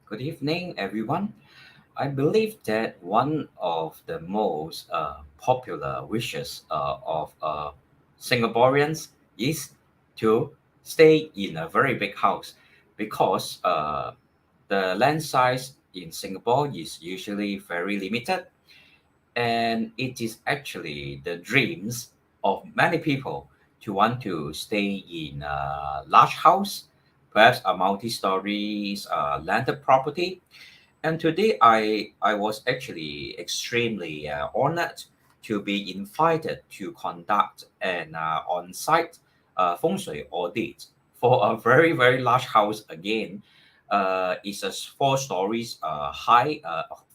Good evening, everyone. I believe that one of the most popular wishes of Singaporeans is to stay in a very big house because the land size in Singapore is usually very limited, and it is actually the dreams of many people to want to stay in a large house, perhaps a multi-stories landed property. And today I was actually extremely honored to be invited to conduct an on-site Feng Shui audit for a very, very large house again. It's a four stories high,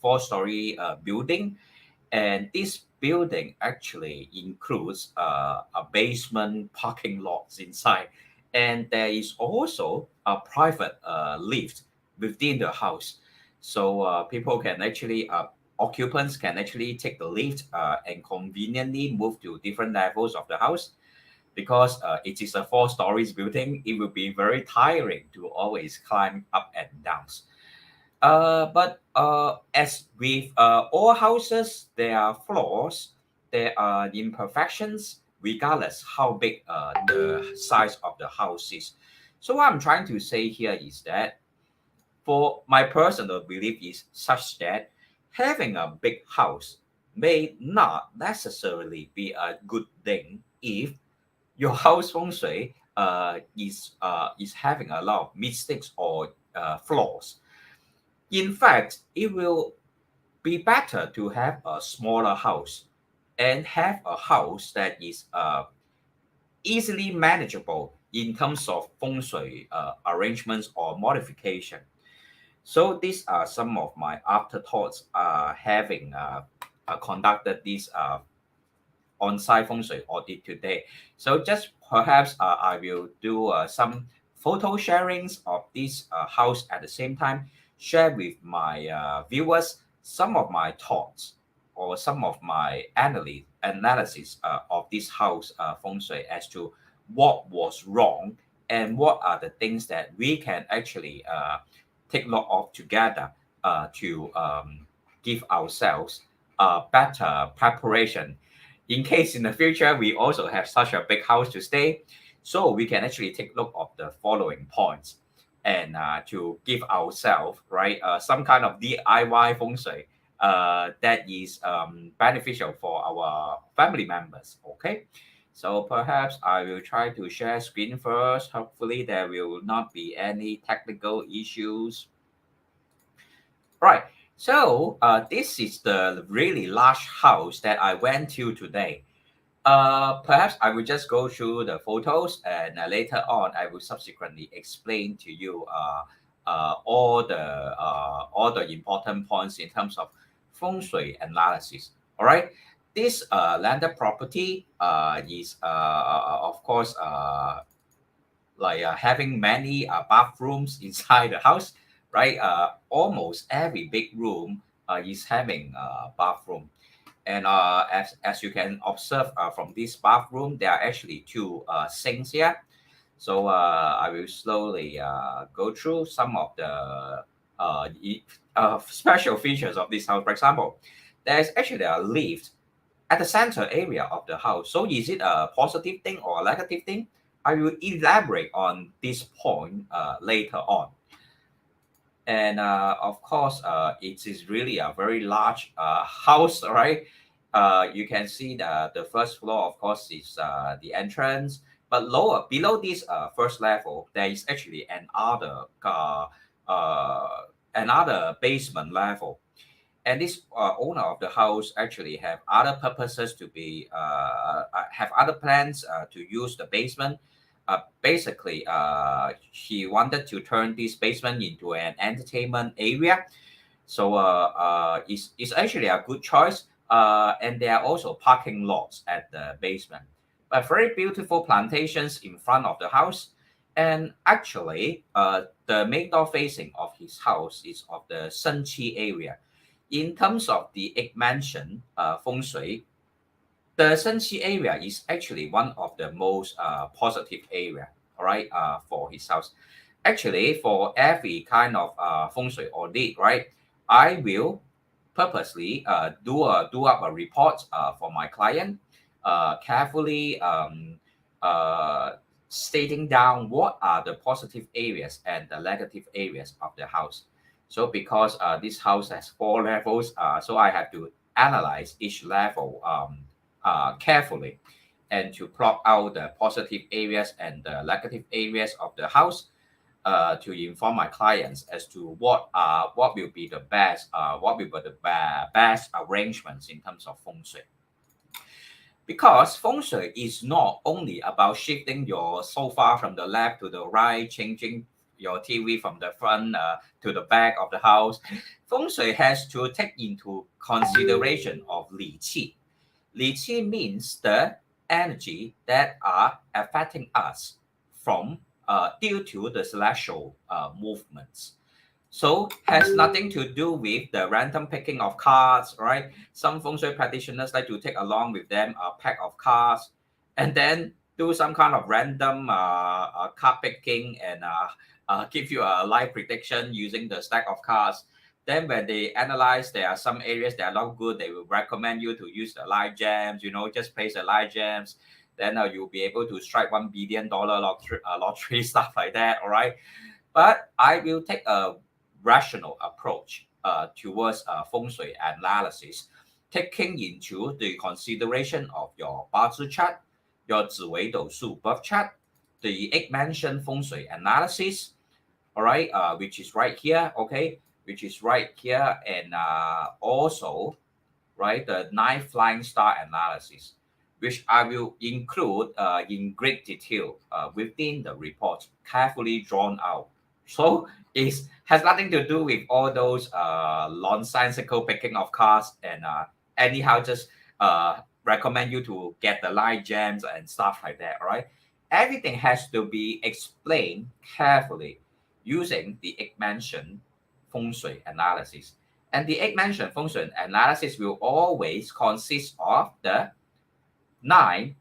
four-story building, and this building actually includes a basement parking lots inside, and there is also a private lift within the house. So people can actually, occupants can actually take the lift and conveniently move to different levels of the house. Because it is a four stories building, it will be very tiring to always climb up and down. But as with all houses, there are flaws, there are imperfections, regardless how big the size of the house is. So what I'm trying to say here is that for my personal belief is such that having a big house may not necessarily be a good thing if your house feng shui is having a lot of mistakes or flaws. In fact, it will be better to have a smaller house and have a house that is easily manageable in terms of feng shui arrangements or modification. So these are some of my afterthoughts having conducted this on-site feng shui audit today. So just perhaps I will do some photo sharings of this house at the same time, share with my viewers some of my thoughts or some of my analysis of this house feng shui as to what was wrong and what are the things that we can actually take note of together to give ourselves a better preparation in case in the future we also have such a big house to stay. So we can actually take note of the following points and to give ourselves right some kind of DIY feng shui that is beneficial for our family members. Okay, so perhaps I will try to share screen first. Hopefully there will not be any technical issues. Right. So this is the really large house that I went to today. Perhaps I will just go through the photos, and later on I will subsequently explain to you all the important points in terms of feng shui analysis. All right. This landed property is of course like having many bathrooms inside the house, right? Almost every big room is having a bathroom. And as you can observe from this bathroom, there are actually two sinks here. So I will slowly go through some of the special features of this house. For example, there's actually a lift at the center area of the house. So is it a positive thing or a negative thing? I will elaborate on this point later on. And of course, it is really a very large house, right? You can see the first floor, of course, is the entrance. But lower, below this first level, there is actually uh, another basement level. And this owner of the house actually have other purposes to be have other plans to use the basement. Basically, he wanted to turn this basement into an entertainment area. So it's actually a good choice. And there are also parking lots at the basement, but very beautiful plantations in front of the house. And actually, the main door facing of his house is of the Senqi area. In terms of the egg mansion feng shui, the Senqi area is actually one of the most positive area, all right, for his house. Actually, for every kind of Feng Shui audit, right, I will purposely do up a report for my client, carefully stating down what are the positive areas and the negative areas of the house. So because this house has 4 levels, so I have to analyze each level carefully and to plot out the positive areas and the negative areas of the house to inform my clients as to what will be the best best arrangements in terms of feng shui. Because feng shui is not only about shifting your sofa from the left to the right, changing your TV from the front to the back of the house. Feng shui has to take into consideration of li qi. Li qi means the energy that are affecting us from due to the celestial movements. So has nothing to do with the random picking of cards, right? Some feng shui practitioners like to take along with them a pack of cards, and then do some kind of random card picking and give you a live prediction using the stack of cards. Then when they analyze, there are some areas that are not good. They will recommend you to use the live gems. Just place the live gems. Then you'll be able to strike $1 billion lottery stuff like that. All right, but I will take a rational approach towards feng shui analysis, taking into the consideration of your Bazi chart, your Ziwei Dou birth chart, the 8 mansion feng shui analysis, all right, which is right here, okay, which is right here, and also, right, the 9 flying star analysis, which I will include in great detail within the report, carefully drawn out. So it has nothing to do with all those nonsensical picking of cards and anyhow just recommend you to get the light gems and stuff like that. All right, everything has to be explained carefully using the 8 mansion feng shui analysis. And the 8 mansion feng shui analysis will always consist of the 9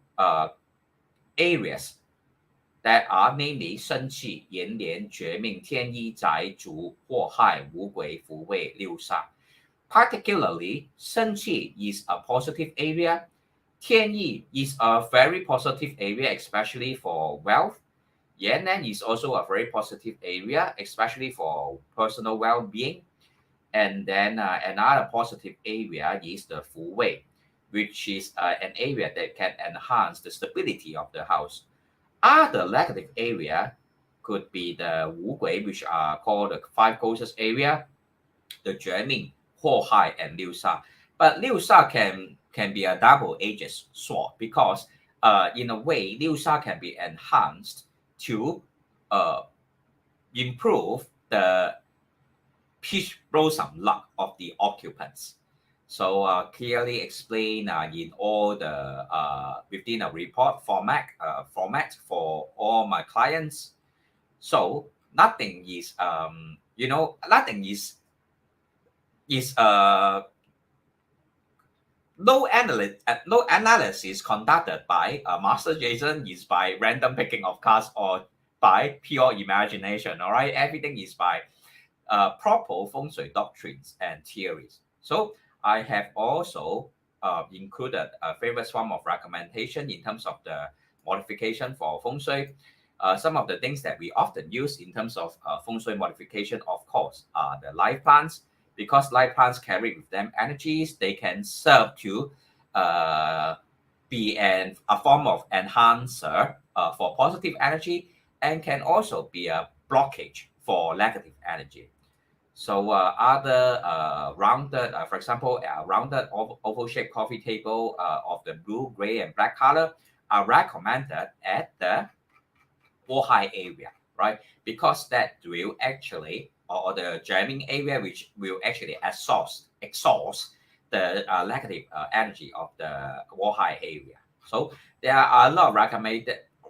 areas that are namely 生气、炎廉、绝命、天一、宅、竹、祸害、五鬼、福位、六煞. Particularly, 生气 is a positive area. 天意 is a very positive area, especially for wealth. Yan is also a very positive area, especially for personal well-being. And then another positive area is the Fu Wei, which is an area that can enhance the stability of the house. Other negative area could be the Wu Gui, which are called the 5 ghosts area, the Jueming, Huo Hai, and Liu Sha. But Liu Sha can be a double-edged sword because in a way, Liu Sha can be enhanced to improve the peace blossom luck of the occupants. So clearly explain in all the within a report format for all my clients. So nothing is nothing is no analysis conducted by Master Jason is by random picking of cards or by pure imagination. All right, everything is by proper feng shui doctrines and theories. So I have also included a favorite form of recommendation in terms of the modification for feng shui. Some of the things that we often use in terms of feng shui modification, of course, are the live plants, because live plants carry with them energies. They can serve to be a form of enhancer for positive energy, and can also be a blockage for negative energy. So other rounded, for example, rounded oval-shaped coffee table of the blue, gray, and black color are recommended at the Bohai area, right? Because that will actually, or the jamming area, which will actually exhaust the negative energy of the Bohai area. So there are a lot of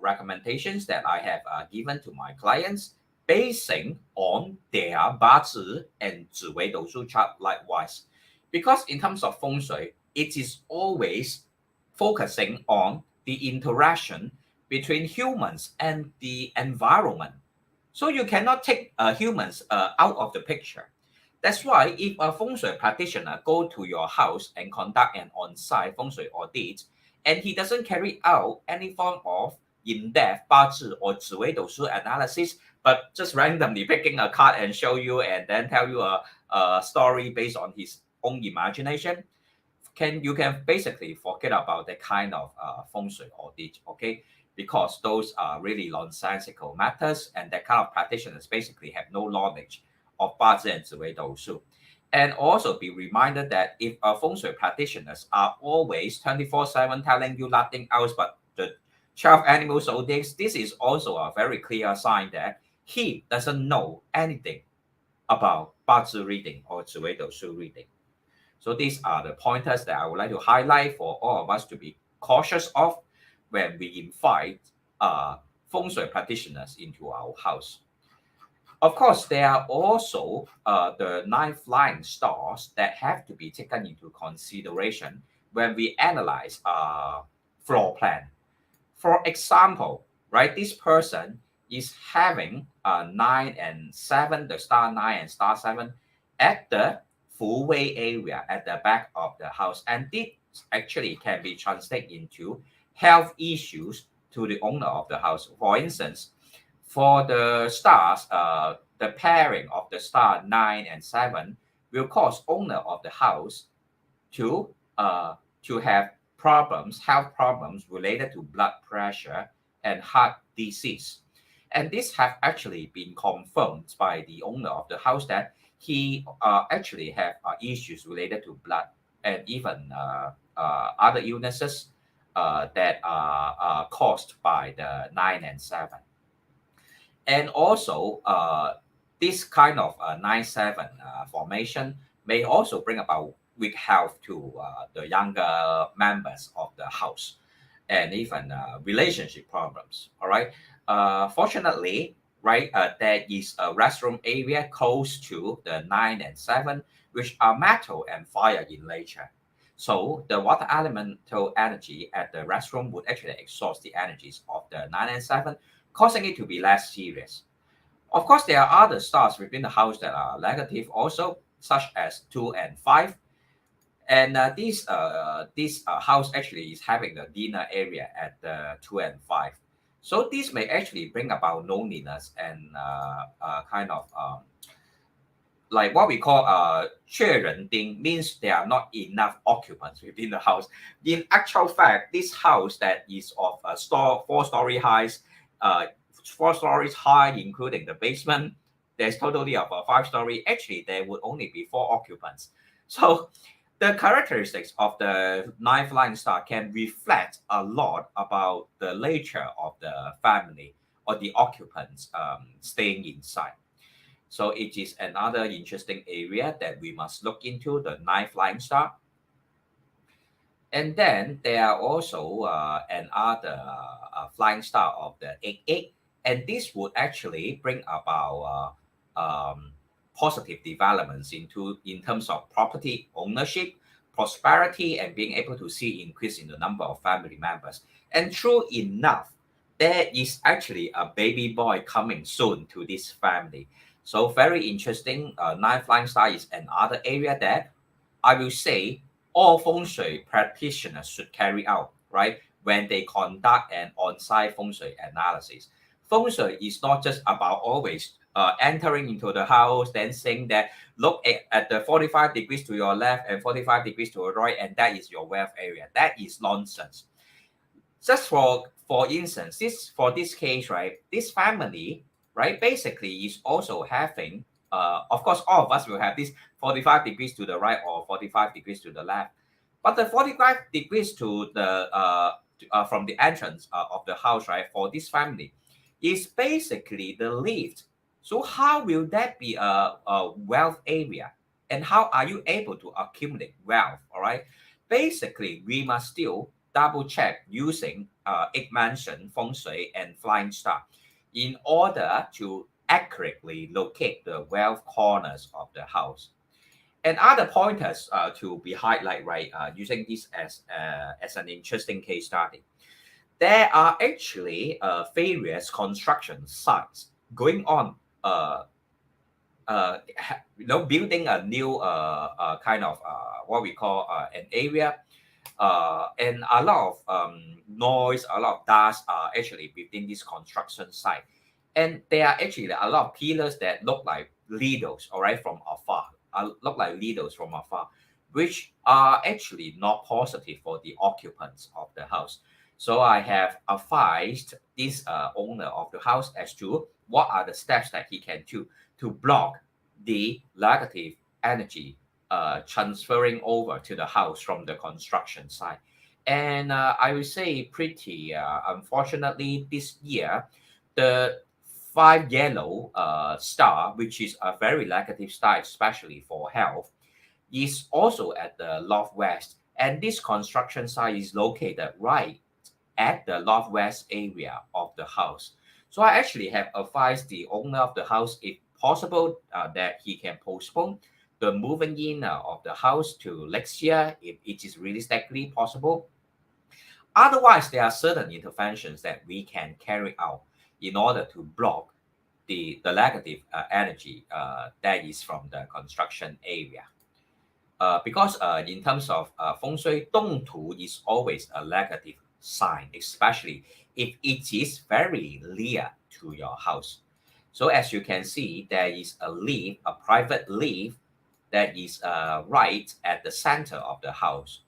recommendations that I have given to my clients basing on their Bazi and Ziwei Doushu chart likewise. Because in terms of feng shui, it is always focusing on the interaction between humans and the environment. So you cannot take humans out of the picture. That's why if a Feng Shui practitioner go to your house and conduct an on-site Feng Shui audit, and he doesn't carry out any form of in-depth 八字 or 紫微斗数 analysis, but just randomly picking a card and show you and then tell you a story based on his own imagination, you can basically forget about that kind of Feng Shui audit, okay? Because those are really nonsensical matters, and that kind of practitioners basically have no knowledge of 八字 and 紫微斗数. And also be reminded that if Feng Shui practitioners are always 24/7 telling you nothing else but the 12 animal zodiacs, this is also a very clear sign that he doesn't know anything about 八字 reading or 紫微斗数 reading. So these are the pointers that I would like to highlight for all of us to be cautious of when we invite Feng Shui practitioners into our house. Of course, there are also the 9 flying stars that have to be taken into consideration when we analyze floor plan. For example, right, this person is having 9 and 7, the star 9 and star 7 at the full way area at the back of the house. And this actually can be translated into health issues to the owner of the house. For instance, for the stars, the pairing of the star 9 and 7 will cause owner of the house to have health problems related to blood pressure and heart disease. And this have actually been confirmed by the owner of the house that he actually have issues related to blood and even other illnesses that are caused by the 9 and 7. And also, this kind of 9-7 formation may also bring about weak health to the younger members of the house and even relationship problems. All right. Fortunately, right, there is a restroom area close to the 9 and 7, which are metal and fire in nature. So the water elemental energy at the restroom would actually exhaust the energies of the 9 and 7, causing it to be less serious. Of course, there are other stars within the house that are negative also, such as 2 and 5. And this house actually is having the dinner area at the 2 and 5. So this may actually bring about loneliness and kind of like what we call 缺人丁 means there are not enough occupants within the house. In actual fact, this house that is of a 4-story highs, 4 stories high, including the basement, there's totally of a 5-story. Actually, there would only be 4 occupants. So the characteristics of the 9 flying star can reflect a lot about the nature of the family or the occupants staying inside. So it is another interesting area that we must look into, the 9 flying star. And then there are also another flying star of the 8-8, and this would actually bring about positive developments in terms of property ownership, prosperity, and being able to see increase in the number of family members. And true enough, there is actually a baby boy coming soon to this family. So very interesting. 9 flying star is another area that I will say all Feng Shui practitioners should carry out, right? When they conduct an on-site Feng Shui analysis. Feng Shui is not just about always entering into the house, then saying that look at the 45 degrees to your left and 45 degrees to your right, and that is your wealth area. That is nonsense. Just for instance, this case, right? This family, right, basically is also having, of course, all of us will have this 45 degrees to the right or 45 degrees to the left. But the 45 degrees to the from the entrance of the house, right, for this family is basically the lift. So how will that be a wealth area? And how are you able to accumulate wealth? All right. Basically, we must still double check using 8-mansion Feng Shui and flying star in order to accurately locate the wealth corners of the house. And other pointers to be highlighted, right, using this as an interesting case study. There are actually various construction sites going on building a new kind of what we call an area, and a lot of noise, a lot of dust are actually within this construction site. And there are actually a lot of pillars that look like needles, all right, from afar, look like needles from afar, which are actually not positive for the occupants of the house. So I have advised this owner of the house as to what are the steps that he can do to block the negative energy transferring over to the house from the construction site. And I would say pretty unfortunately this year, the five yellow star, which is a very negative star, especially for health, is also at the northwest. And this construction site is located right at the northwest area of the house. So I actually have advised the owner of the house, if possible, that he can postpone the moving in of the house to next year if it is realistically possible. Otherwise, there are certain interventions that we can carry out in order to block the negative energy that is from the construction area. Because in terms of Feng Shui, 动土 is always a negative sign, especially if it is very near to your house. So as you can see, there is a leaf, a private leaf that is right at the center of the house.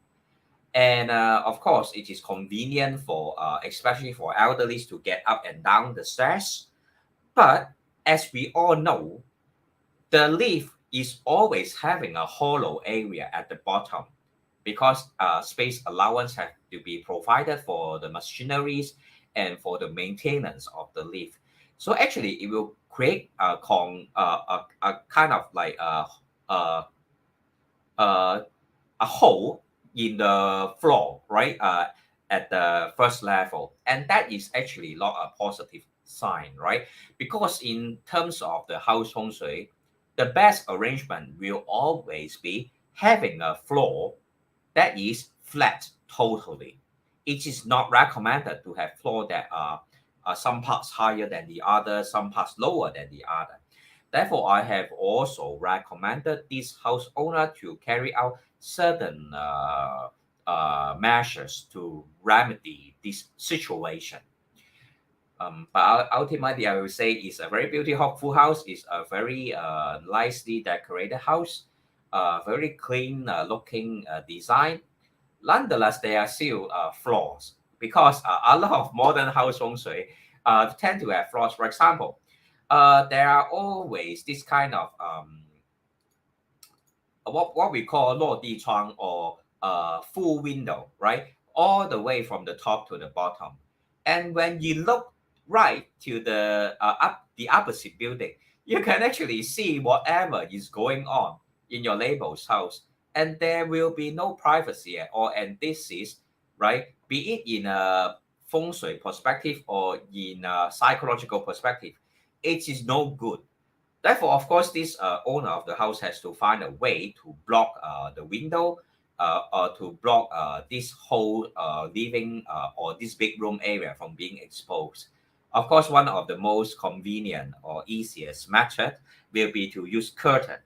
And of course, it is convenient for, especially for elderly, to get up and down the stairs. But as we all know, the leaf is always having a hollow area at the bottom because space allowance has to be provided for the machineries and for the maintenance of the leaf. So actually, it will create a kind of like a, a, a hole in the floor, right? At the first level. And that is actually not a positive sign, right? Because in terms of the house feng shui, the best arrangement will always be having a floor that is flat totally. It is not recommended to have floor that are some parts higher than the other, some parts lower than the other. Therefore, I have also recommended this house owner to carry out certain measures to remedy this situation. But ultimately, I will say it's a very beautiful house. It's a very nicely decorated house, very clean looking design. Nonetheless, there are still flaws because a lot of modern house feng shui tend to have flaws. For example, there are always this kind of what we call 落地窗 or full window, right? All the way from the top to the bottom. And when you look right to the opposite building, you can actually see whatever is going on in your neighbor's house. And there will be no privacy at all. And this is, right, be it in a feng shui perspective or in a psychological perspective, it is no good. Therefore, of course, this owner of the house has to find a way to block the window or to block this whole living or this big room area from being exposed. Of course, one of the most convenient or easiest method will be to use curtain.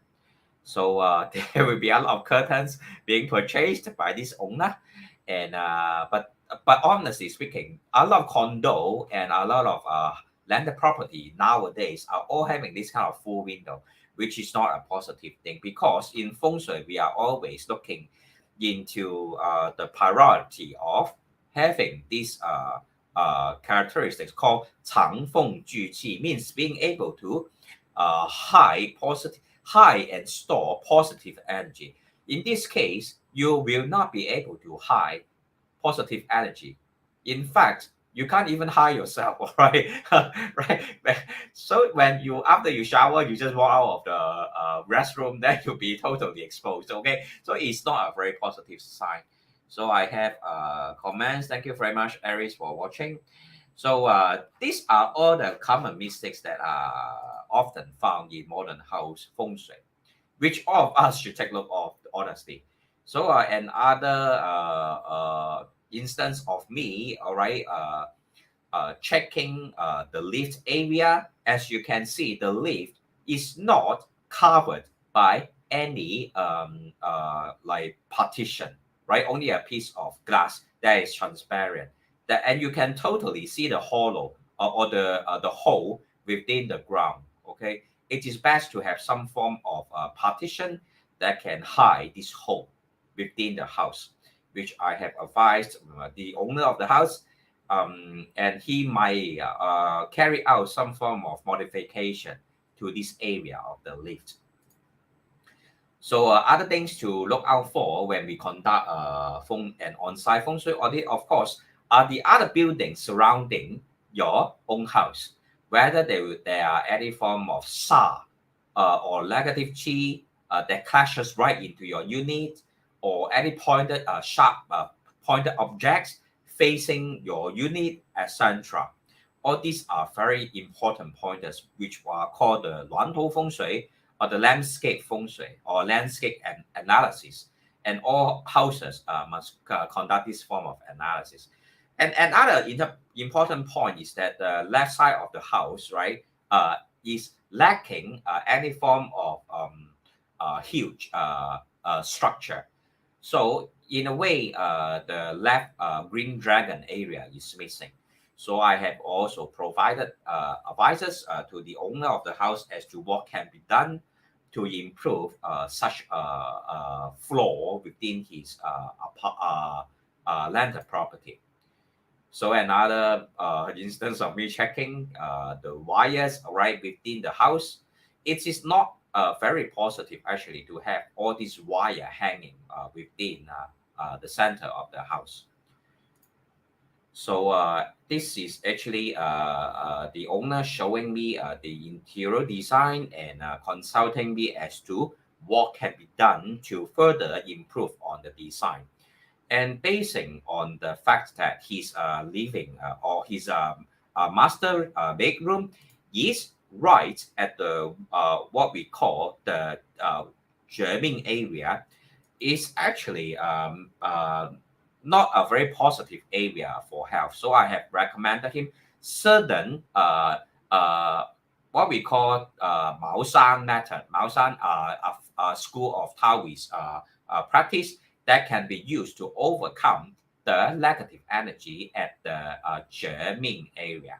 So there will be a lot of curtains being purchased by this owner, and but honestly speaking, a lot of condo and a lot of landed property nowadays are all having this kind of full window, which is not a positive thing because in feng shui we are always looking into the priority of having these characteristics called 长凤聚气, means being able to high and store positive energy. In this case, you will not be able to hide positive energy. In fact, you can't even hide yourself, right? Right. So when you after you shower, you just walk out of the restroom, then you'll be totally exposed. Okay, so it's not a very positive sign. So I have comments. Thank you very much, Aries, for watching. So these are all the common mistakes that are often found in modern house feng shui, which all of us should take note of, honestly. So another instance of me, all right, checking the lift area. As you can see, the lift is not covered by any like partition, right? Only a piece of glass that is transparent. That, and you can totally see the hollow or the hole within the ground. Okay, it is best to have some form of partition that can hide this hole within the house, which I have advised the owner of the house, and he might carry out some form of modification to this area of the lift. So other things to look out for when we conduct an on-site feng shui audit, of course, are the other buildings surrounding your own house, whether there are any form of SAR or negative chi that clashes right into your unit, or any pointed sharp pointed objects facing your unit, etc. All these are very important pointers, which are called the 蓝图风水 or the landscape feng shui or landscape analysis. And all houses must conduct this form of analysis. And another important point is that the left side of the house, right, is lacking any form of huge structure. So in a way, the left green dragon area is missing. So I have also provided advices to the owner of the house as to what can be done to improve such a flaw within his landed property. So another instance of me checking the wires right within the house, it is not very positive actually to have all these wire hanging within the center of the house. So this is actually the owner showing me the interior design and consulting me as to what can be done to further improve on the design. And basing on the fact that his living or his master bedroom is right at the what we call the German area, is actually not a very positive area for health. So I have recommended him certain what we call Mao Shan method, Mao Shan school of Taoist practice that can be used to overcome the negative energy at the German area.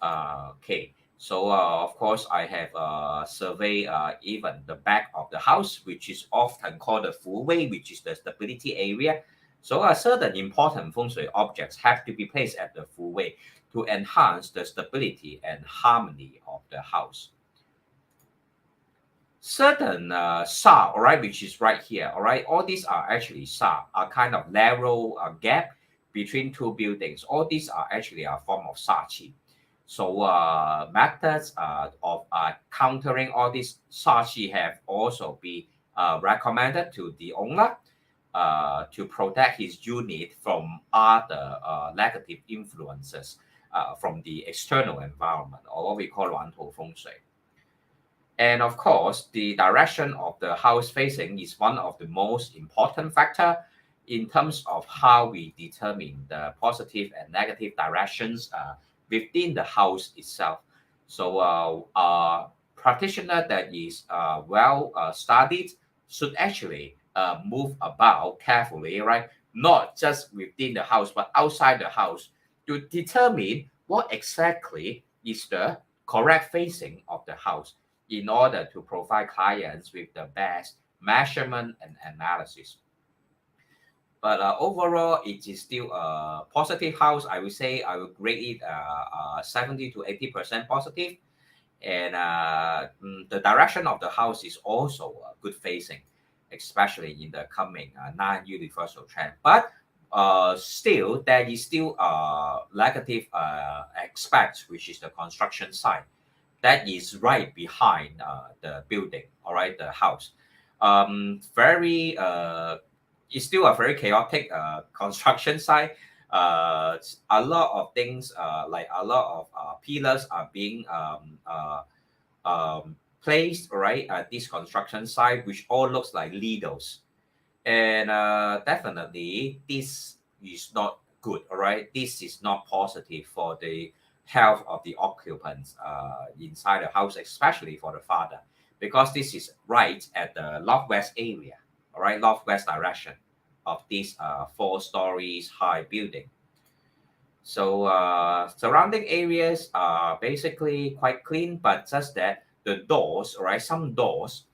Okay, so of course I have surveyed even the back of the house, which is often called the Fu Wei, which is the stability area. So certain important feng shui objects have to be placed at the Fu Wei to enhance the stability and harmony of the house. Certain SAR, all right, which is right here, all right, all these are actually SAR, a kind of narrow gap between two buildings. All these are actually a form of SAR qi. So methods of countering all these SAR qi have also been recommended to the owner to protect his unit from other negative influences from the external environment, or what we call 蓝图风水. And of course, the direction of the house facing is one of the most important factor in terms of how we determine the positive and negative directions within the house itself. So a practitioner that is well studied should actually move about carefully, right? Not just within the house, but outside the house to determine what exactly is the correct facing of the house in order to provide clients with the best measurement and analysis. But overall, it is still a positive house. I would say I would grade it 70 to 80% positive. And the direction of the house is also good facing, especially in the coming non-universal trend. But still, there is still negative aspect, which is the construction site that is right behind the building, all right, the house. It's still a very chaotic construction site. A lot of things, like a lot of pillars are being placed, right, at this construction site, which all looks like needles. And definitely, this is not good. All right, this is not positive for the health of the occupants inside the house, especially for the father, because this is right at the northwest area. All right, northwest direction of this 4 stories high building. So surrounding areas are basically quite clean, but just that the doors, right? Some doors,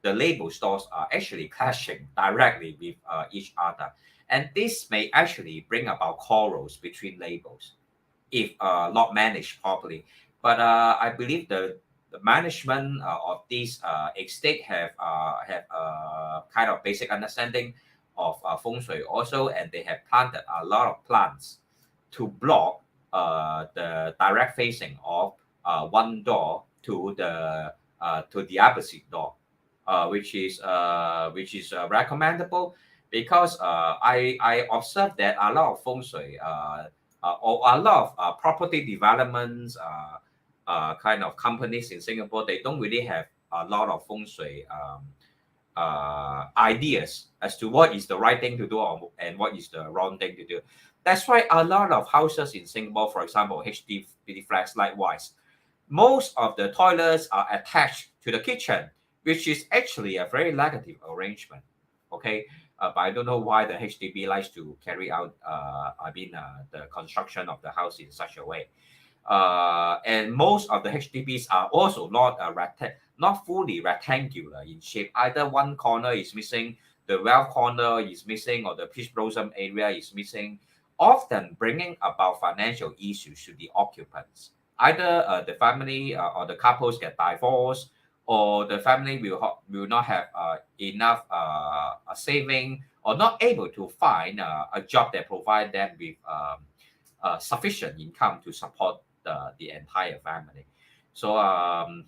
the label stores are actually clashing directly with each other, and this may actually bring about quarrels between labels if not managed properly. But I believe the management of this estate have kind of basic understanding of feng shui also, and they have planted a lot of plants to block the direct facing of one door to the opposite door, which is recommendable because I observed that a lot of feng shui or a lot of property developments kind of companies in Singapore, they don't really have a lot of feng shui ideas as to what is the right thing to do and what is the wrong thing to do. That's why a lot of houses in Singapore, for example, HDB flats likewise, most of the toilets are attached to the kitchen, which is actually a very negative arrangement. Okay, but I don't know why the HDB likes to carry out, the construction of the house in such a way. And most of the HDBs are also not fully rectangular in shape. Either one corner is missing, the well corner is missing, or the peach blossom area is missing, often bringing about financial issues to the occupants. Either the family or the couples get divorced, or the family will not have enough saving, or not able to find a job that provide them with sufficient income to support the entire family. So I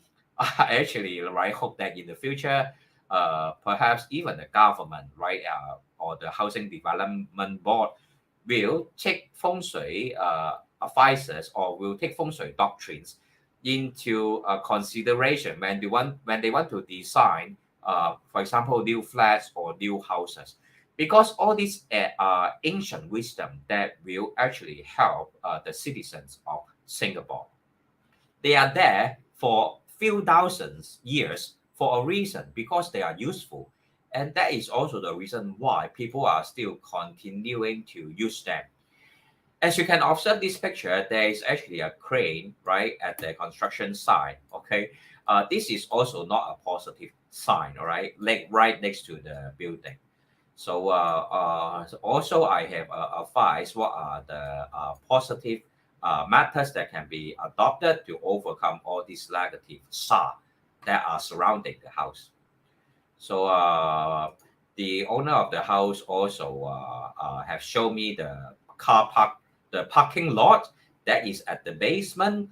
actually right hope that in the future, perhaps even the government, right, or the housing development board will take feng shui advices or will take feng shui doctrines into consideration when they want to design, for example, new flats or new houses, because all these are ancient wisdom that will actually help the citizens of Singapore. They are there for few thousands years for a reason, because they are useful, and that is also the reason why people are still continuing to use them. As you can observe this picture, there is actually a crane right at the construction site. Okay, this is also not a positive sign. All right, like right next to the building. So also I have advised what are the positive methods that can be adopted to overcome all these negative SAR that are surrounding the house. So the owner of the house also have shown me the parking lot that is at the basement.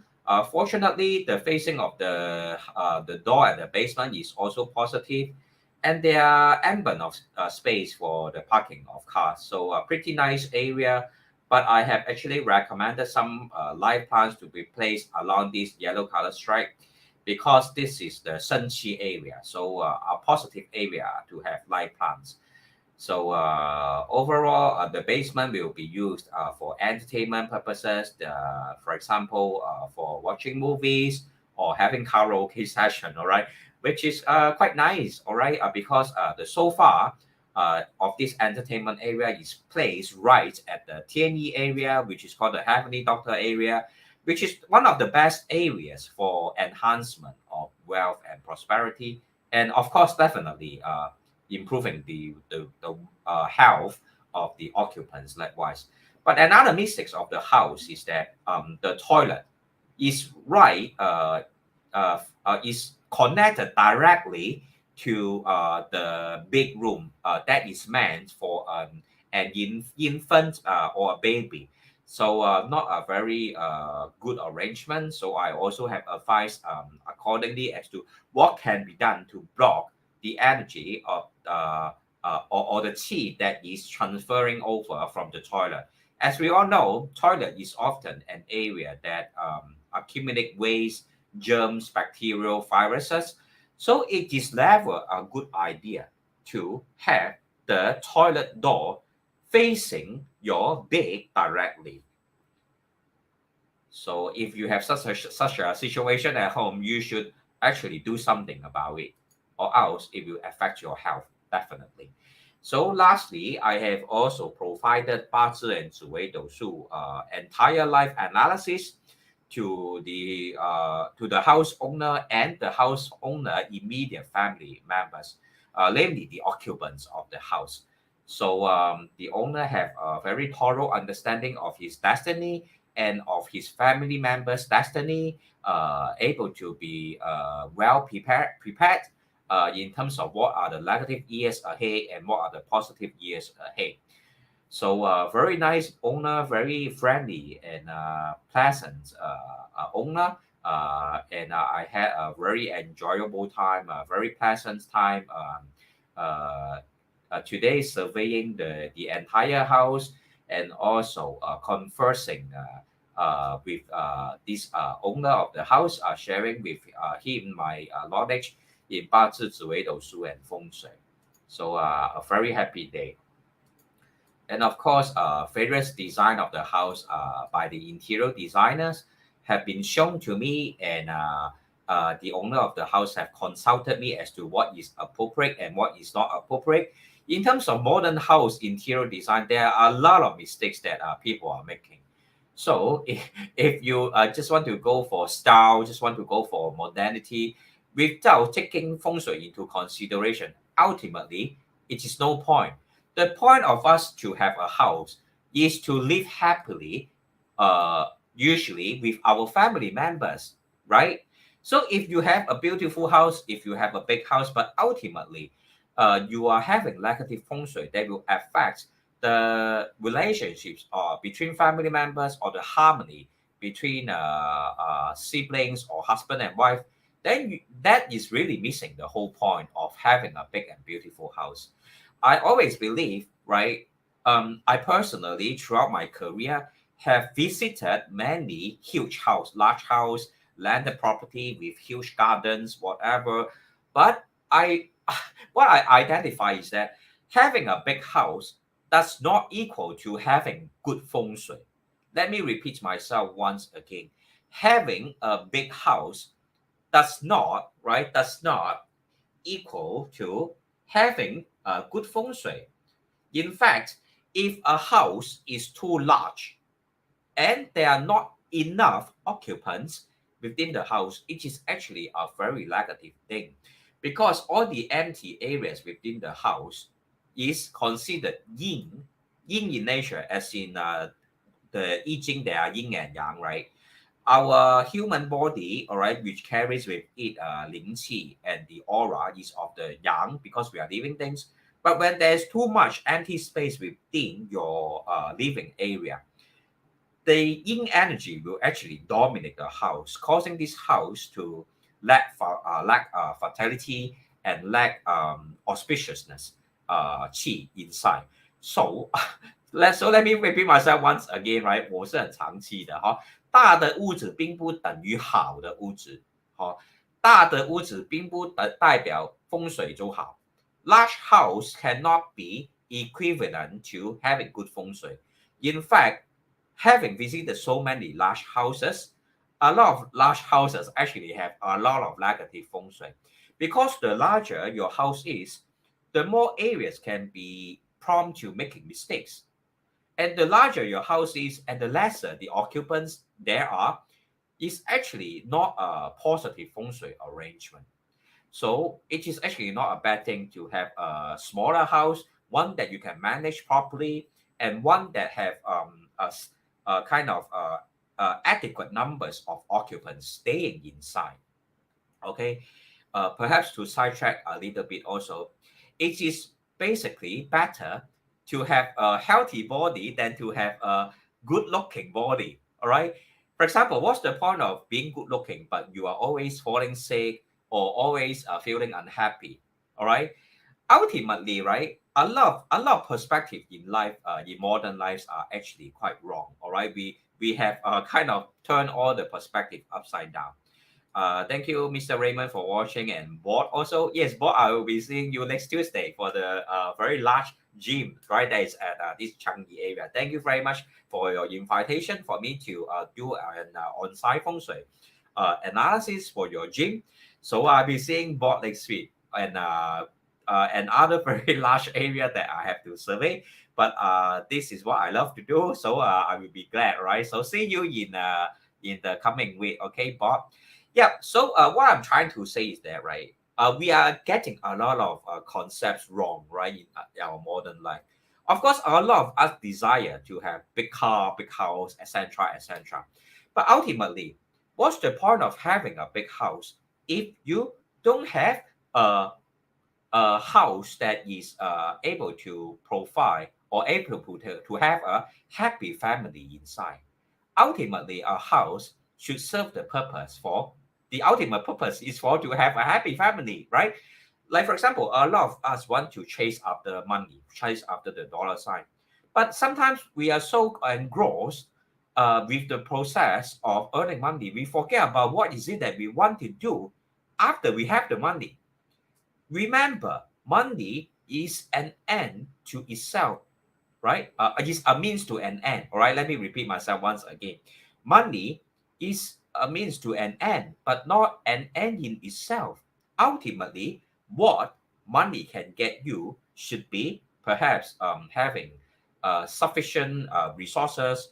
Fortunately, the facing of the door at the basement is also positive, and there are ample of space for the parking of cars. So a pretty nice area. But I have actually recommended some live plants to be placed along this yellow color stripe, because this is the Senqi area, so a positive area to have live plants. So overall, the basement will be used for entertainment purposes, for example, for watching movies or having karaoke session, all right, which is quite nice, all right, because the sofa of this entertainment area is placed right at the TNE area, which is called the Heavenly Doctor area, which is one of the best areas for enhancement of wealth and prosperity, and of course, definitely improving the health of the occupants likewise. But another mistake of the house is that the toilet is is connected directly to the big room that is meant for an infant or a baby. So not a very good arrangement. So I also have advised accordingly as to what can be done to block the energy of or the qi that is transferring over from the toilet. As we all know, toilet is often an area that accumulate waste, germs, bacterial, viruses. So it is never a good idea to have the toilet door facing your bed directly. So if you have such a situation at home, you should actually do something about it, or else it will affect your health definitely. So lastly, I have also provided 八字 and 紫微斗数 entire life analysis to the house owner and the house owner immediate family members, namely the occupants of the house. So the owner have a very thorough understanding of his destiny and of his family members' destiny, able to be well prepared in terms of what are the negative years ahead and what are the positive years ahead. So very nice owner, very friendly and pleasant owner. I had a very enjoyable time, a very pleasant time. Uh, Today surveying the entire house and also conversing with this owner of the house, sharing with him my knowledge in 八字 紫微斗数 and Feng Shui. So a very happy day. And of course, various design of the house by the interior designers have been shown to me, and the owner of the house have consulted me as to what is appropriate and what is not appropriate. In terms of modern house interior design, there are a lot of mistakes that people are making. So if you just want to go for style, just want to go for modernity, without taking feng shui into consideration, ultimately, it is no point. The point of us to have a house is to live happily, uh, usually with our family members, right? So if you have a beautiful house, if you have a big house, but ultimately you are having negative feng shui that will affect the relationships between family members or the harmony between siblings or husband and wife, then that is really missing the whole point of having a big and beautiful house. I always believe, right? I personally, throughout my career, have visited many huge house, large house, landed property with huge gardens, whatever. But I, what I identify is that having a big house does not equal to having good feng shui. Let me repeat myself once again. Having a big house does not equal to having a good feng shui. In fact, if a house is too large and there are not enough occupants within the house, it is actually a very negative thing, because all the empty areas within the house is considered yin in nature, as in the I Ching, there are yin and yang, right? Our human body, all right, which carries with it ling qi, and the aura is of the yang because we are living things. But when there's too much empty space within your living area, the yin energy will actually dominate the house, causing this house to lack fertility and lack auspiciousness, qi inside. So let me repeat myself once again, right？我是很长期的哈，大的屋子并不等于好的屋子，好，大的屋子并不代表风水就好。Large house cannot be equivalent to having good 风水。In fact, having visited so many large houses, a lot of large houses actually have a lot of negative 风水, because the larger your house is, the more areas can be prone to making mistakes. And the larger your house is and the lesser the occupants there are, is actually not a positive feng shui arrangement. So it is actually not a bad thing to have a smaller house, one that you can manage properly, and one that have a kind of adequate numbers of occupants staying inside. Okay, perhaps to sidetrack a little bit also, it is basically better to have a healthy body than to have a good looking body. All right. For example, what's the point of being good looking, but you are always falling sick or always feeling unhappy? All right. Ultimately, right, a lot of perspective in life, in modern lives, are actually quite wrong. All right. We have kind of turned all the perspective upside down. Thank you, Mr. Raymond, for watching, and Bob also. Yes, Bob, I will be seeing you next Tuesday for the very large gym, right? That is at this Changi area. Thank you very much for your invitation for me to do an on-site feng shui analysis for your gym. So I'll be seeing Bob next week, and other very large area that I have to survey. But this is what I love to do, so I will be glad, right? So see you in the coming week, okay, Bob? Yeah. So what I'm trying to say is that, right, we are getting a lot of concepts wrong, right, in our modern life. Of course, a lot of us desire to have big car, big house, etc., etc. But ultimately, what's the point of having a big house if you don't have a house that is able to provide or able to have a happy family inside? Ultimately, a house should serve the purpose for the ultimate purpose is for to have a happy family, right? Like for example, a lot of us want to chase after money, chase after the dollar sign, but sometimes we are so engrossed with the process of earning money, we forget about what is it that we want to do after we have the money. Remember, money is an end to itself, right? Is a means to an end. All right, let me repeat myself once again. Money is a means to an end, but not an end in itself. Ultimately, what money can get you should be perhaps having sufficient resources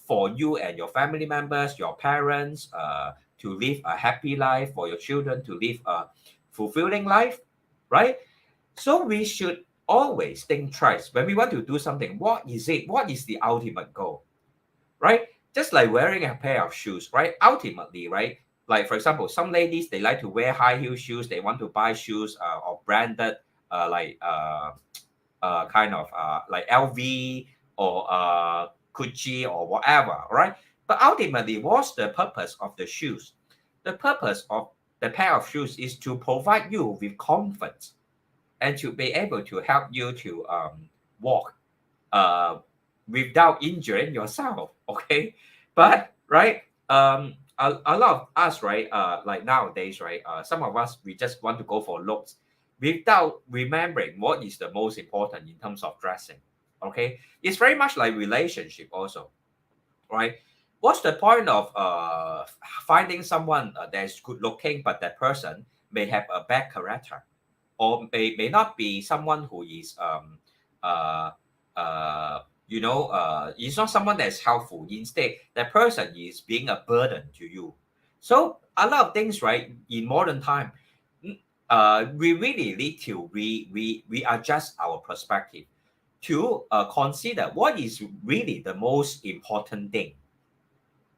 for you and your family members, your parents, to live a happy life, for your children to live a fulfilling life, right? So we should always think twice when we want to do something. What is it? What is the ultimate goal, right? Just like wearing a pair of shoes, right? Ultimately, right? Like for example, some ladies they like to wear high heel shoes. They want to buy shoes or branded, like kind of like LV or Gucci or whatever, right? But ultimately, what's the purpose of the shoes? The purpose of the pair of shoes is to provide you with comfort and to be able to help you to walk uh, without injuring yourself. Okay, but right, a lot of us, right, like nowadays, right, some of us we just want to go for looks without remembering what is the most important in terms of dressing. Okay, it's very much like relationship also, right? What's the point of finding someone that is good looking, but that person may have a bad character, or may not be someone who is uh, is not someone that's helpful. Instead, that person is being a burden to you. So a lot of things, right, in modern time, we really need to we adjust our perspective to consider what is really the most important thing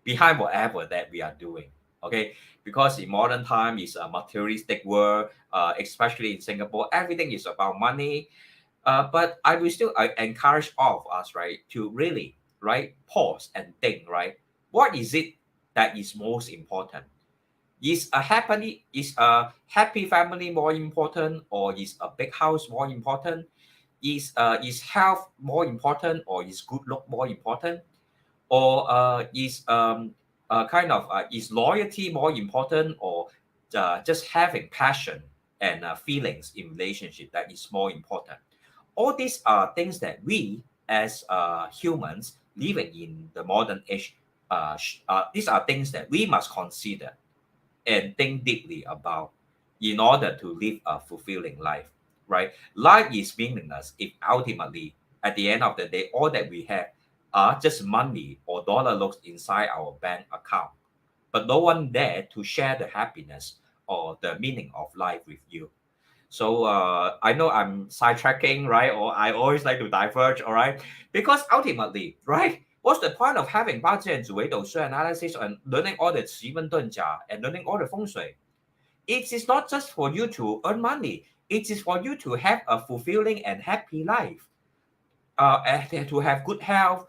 behind whatever that we are doing. Okay, because in modern time is a materialistic world, especially in Singapore, everything is about money. But I will still encourage all of us, right, to really, right, pause and think, right, what is it that is most important? Is a happy family more important, or is a big house more important? Is health more important, or is good look more important? Or is loyalty more important, or just having passion and feelings in relationship that is more important? All these are things that we as humans living in the modern age, these are things that we must consider and think deeply about in order to live a fulfilling life, right? Life is meaningless if ultimately, at the end of the day, all that we have are just money or dollar looks inside our bank account, but no one there to share the happiness or the meaning of life with you. So I know I'm sidetracking, right? Or I always like to diverge, all right? Because ultimately, right? What's the point of having 八件紫微斗数 analysis and learning all the 奇门遁甲 and learning all the feng shui? It is not just for you to earn money. It is for you to have a fulfilling and happy life. And to have good health,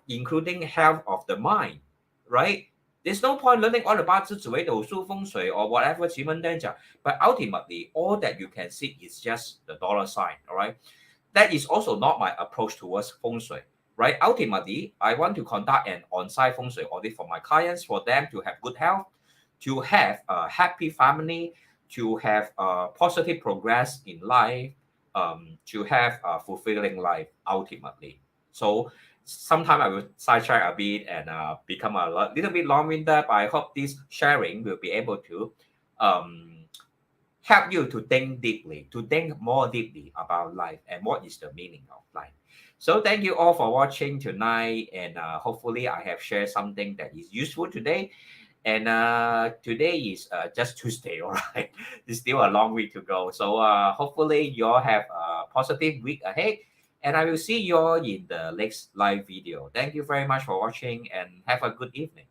including health of the mind, right? There's no point learning all about 紫微斗数 feng shui or whatever 奇门遁甲, but ultimately, all that you can see is just the dollar sign, all right? That is also not my approach towards feng shui, right? Ultimately, I want to conduct an on-site feng shui audit for my clients, for them to have good health, to have a happy family, to have a positive progress in life, to have a fulfilling life ultimately. So sometimes I will sidetrack a bit and become a little bit long-winded, but I hope this sharing will be able to um, help you to think deeply, to think more deeply about life and what is the meaning of life. So thank you all for watching tonight, and hopefully I have shared something that is useful today. And today is just Tuesday, all right? There's still a long week to go. So hopefully you all have a positive week ahead. And I will see you all in the next live video. Thank you very much for watching and have a good evening.